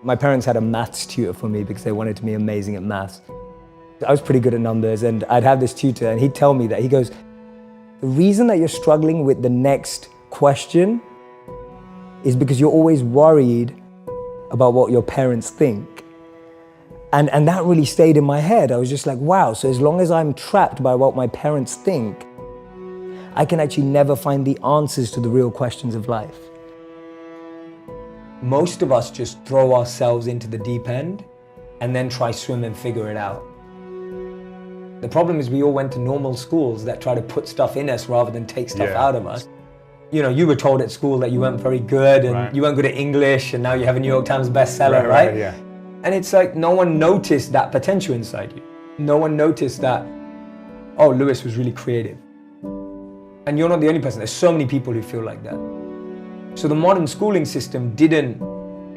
My parents had a maths tutor for me because they wanted to be amazing at maths. I was pretty good at numbers, and I'd have this tutor and he'd tell me that, he goes, the reason that you're struggling with the next question is because you're always worried about what your parents think. And that really stayed in my head. I was just like, wow, so as long as I'm trapped by what my parents think, I can actually never find the answers to the real questions of life. Most of us just throw ourselves into the deep end and then try swim and figure it out. The problem is we all went to normal schools that try to put stuff in us rather than take stuff out of us. You know, you were told at school that you weren't very good and you weren't good at English, and now you have a New York Times bestseller, right? Yeah. And it's like no one noticed that potential inside you. No one noticed that, oh, Lewis was really creative. And you're not the only person. There's so many people who feel like that. So the modern schooling system didn't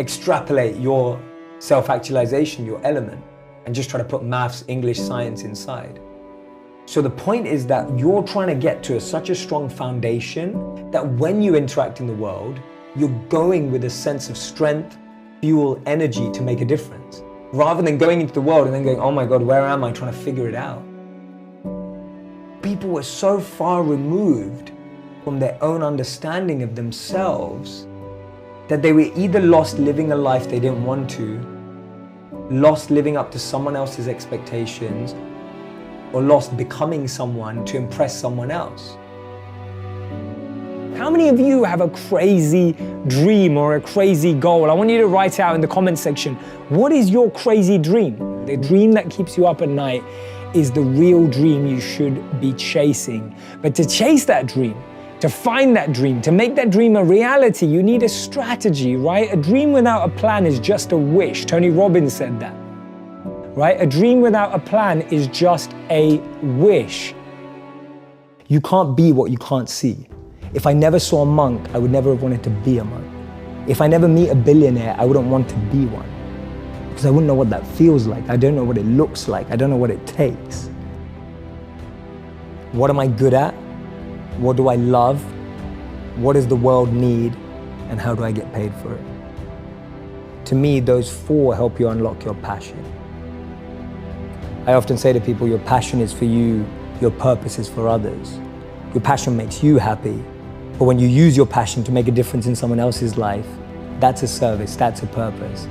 extrapolate your self-actualization, your element, and just try to put maths, English, science inside. So the point is that you're trying to get to such a strong foundation that when you interact in the world, you're going with a sense of strength, fuel, energy to make a difference, rather than going into the world and then going, oh my God, where am I, trying to figure it out. People were so far removed from their own understanding of themselves that they were either lost living a life they didn't want to, lost living up to someone else's expectations, or lost becoming someone to impress someone else. How many of you have a crazy dream or a crazy goal? I want you to write out in the comment section, what is your crazy dream? The dream that keeps you up at night is the real dream you should be chasing. But to chase that dream, to find that dream, to make that dream a reality, you need a strategy, right? A dream without a plan is just a wish. Tony Robbins said that, right? A dream without a plan is just a wish. You can't be what you can't see. If I never saw a monk, I would never have wanted to be a monk. If I never meet a billionaire, I wouldn't want to be one. Because I wouldn't know what that feels like. I don't know what it looks like. I don't know what it takes. What am I good at? What do I love? What does the world need? And how do I get paid for it? To me, those four help you unlock your passion. I often say to people, your passion is for you, your purpose is for others. Your passion makes you happy, but when you use your passion to make a difference in someone else's life, that's a service, that's a purpose.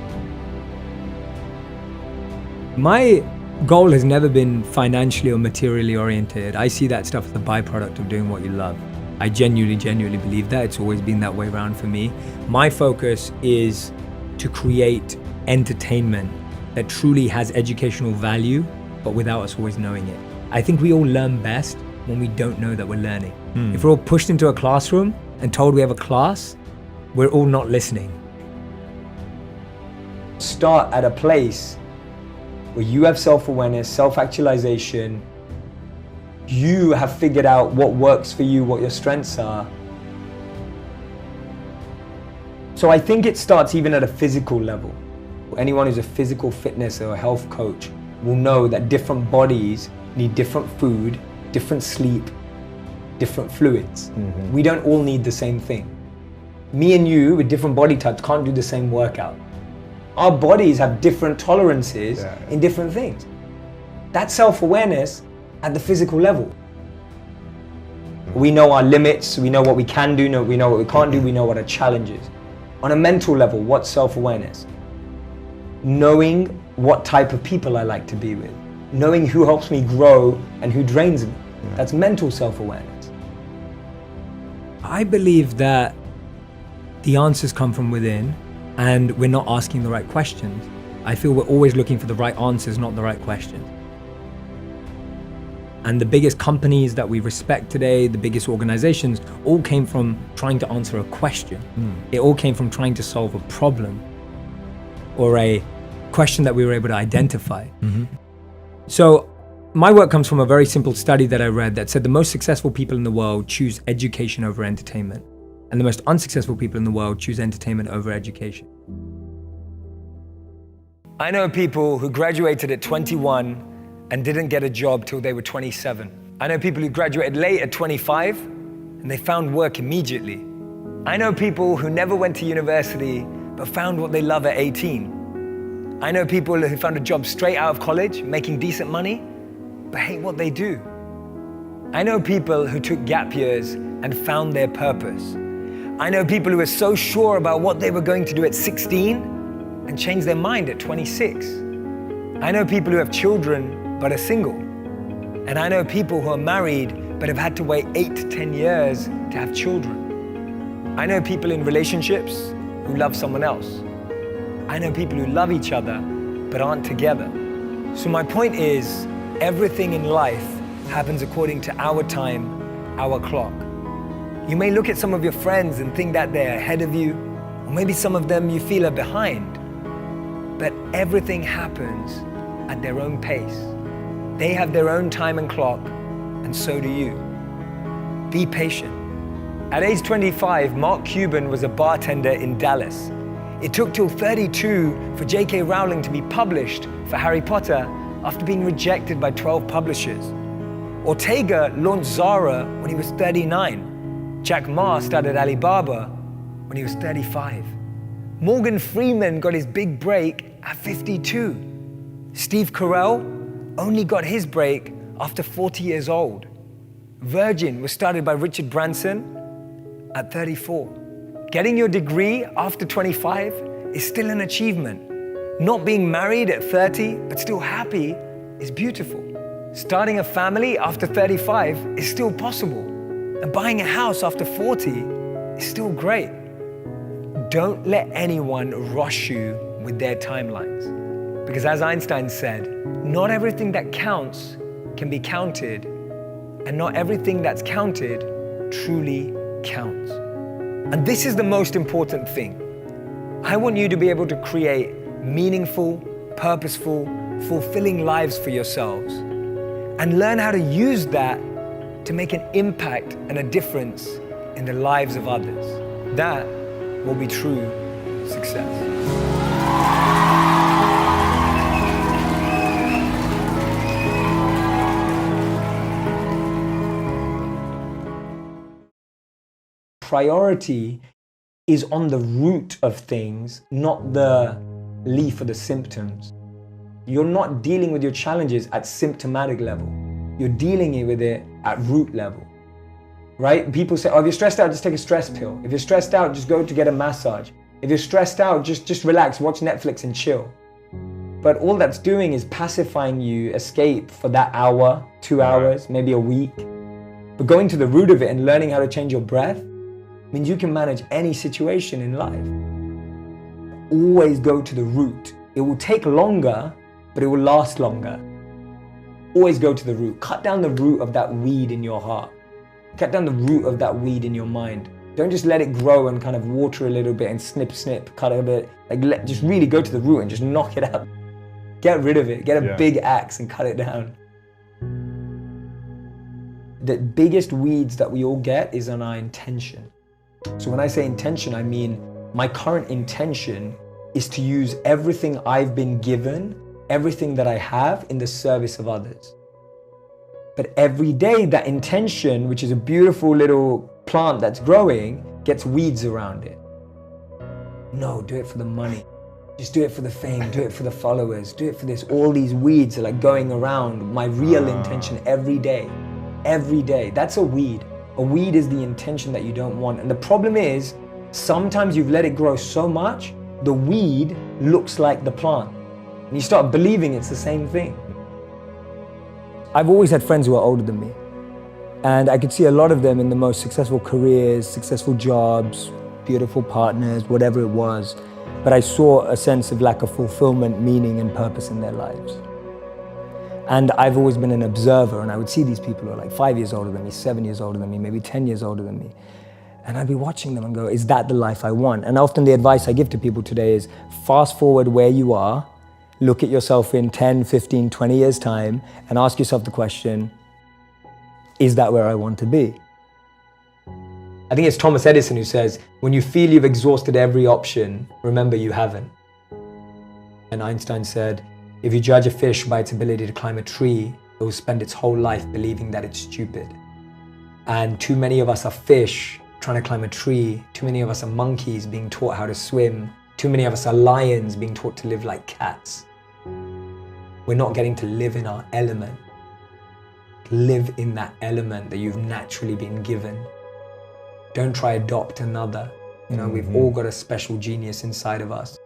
My goal has never been financially or materially oriented. I see that stuff as the byproduct of doing what you love. I genuinely believe that. It's always been that way around for me. My focus is to create entertainment that truly has educational value, but without us always knowing it. I think we all learn best when we don't know that we're learning. If we're all pushed into a classroom and told we have a class, we're all not listening. Start at a place where you have self-awareness, self-actualization, you have figured out what works for you, what your strengths are. So I think it starts even at a physical level. Anyone who's a physical fitness or a health coach will know that different bodies need different food, different sleep, different fluids. We don't all need the same thing. Me and you with different body types can't do the same workout. Our bodies have different tolerances in different things. That's self-awareness at the physical level. We know our limits, we know what we can do, we know what we can't do, we know what our challenge is. On a mental level, what's self-awareness? Knowing what type of people I like to be with. Knowing who helps me grow and who drains me. That's mental self-awareness. I believe that the answers come from within, and we're not asking the right questions. I feel we're always looking for the right answers, not the right questions. And the biggest companies that we respect today, the biggest organizations, all came from trying to answer a question. It all came from trying to solve a problem or a question that we were able to identify. So my work comes from a very simple study that I read that said the most successful people in the world choose education over entertainment. And the most unsuccessful people in the world choose entertainment over education. I know people who graduated at 21 and didn't get a job till they were 27. I know people who graduated late at 25 and they found work immediately. I know people who never went to university but found what they love at 18. I know people who found a job straight out of college, making decent money, but hate what they do. I know people who took gap years and found their purpose. I know people who were so sure about what they were going to do at 16 and changed their mind at 26. I know people who have children but are single. And I know people who are married but have had to wait 8 to 10 years to have children. I know people in relationships who love someone else. I know people who love each other but aren't together. So my point is, everything in life happens according to our time, our clock. You may look at some of your friends and think that they're ahead of you, or maybe some of them you feel are behind. But everything happens at their own pace. They have their own time and clock, and so do you. Be patient. At age 25, Mark Cuban was a bartender in Dallas. It took till 32 for J.K. Rowling to be published for Harry Potter after being rejected by 12 publishers. Ortega launched Zara when he was 39. Jack Ma started Alibaba when he was 35. Morgan Freeman got his big break at 52. Steve Carell only got his break after 40 years old. Virgin was started by Richard Branson at 34. Getting your degree after 25 is still an achievement. Not being married at 30 but still happy is beautiful. Starting a family after 35 is still possible. And buying a house after 40 is still great. Don't let anyone rush you with their timelines. Because as Einstein said, not everything that counts can be counted, and not everything that's counted truly counts. And this is the most important thing. I want you to be able to create meaningful, purposeful, fulfilling lives for yourselves, and learn how to use that to make an impact and a difference in the lives of others. That will be true success. Priority is on the root of things, not the leaf or the symptoms. You're not dealing with your challenges at symptomatic level. You're dealing with it at root level, right? People say, oh, if you're stressed out, just take a stress pill. If you're stressed out, just go to get a massage. If you're stressed out, just relax, watch Netflix and chill. But all that's doing is pacifying you, escape for that hour, 2 hours, maybe a week. But going to the root of it and learning how to change your breath means you can manage any situation in life. Always go to the root. It will take longer, but it will last longer. Always go to the root. Cut down the root of that weed in your heart. Cut down the root of that weed in your mind. Don't just let it grow and kind of water a little bit and snip, cut it a bit. Just really go to the root and just knock it out. Get rid of it. Get a big axe and cut it down. The biggest weeds that we all get is on our intention. So when I say intention, I mean my current intention is to use everything I've been given, everything that I have, in the service of others. But every day that intention, which is a beautiful little plant that's growing, gets weeds around it. No, do it for the money. Just do it for the fame, do it for the followers, do it for this. All these weeds are like going around my real intention every day. Every day. That's a weed. A weed is the intention that you don't want. And the problem is, sometimes you've let it grow so much, the weed looks like the plant. And you start believing it's the same thing. I've always had friends who are older than me. And I could see a lot of them in the most successful careers, successful jobs, beautiful partners, whatever it was. But I saw a sense of lack of fulfillment, meaning, and purpose in their lives. And I've always been an observer, and I would see these people who are like 5 years older than me, 7 years older than me, maybe 10 years older than me. And I'd be watching them and go, is that the life I want? And often the advice I give to people today is fast forward where you are, look at yourself in 10, 15, 20 years' time, and ask yourself the question, is that where I want to be? I think it's Thomas Edison who says, when you feel you've exhausted every option, remember you haven't. And Einstein said, if you judge a fish by its ability to climb a tree, it will spend its whole life believing that it's stupid. And too many of us are fish trying to climb a tree. Too many of us are monkeys being taught how to swim. Too Too many of us are lions being taught to live like cats. We're not getting to live in our element. Live in that element that you've naturally been given. Don't try adopt another. You know, we've all got a special genius inside of us.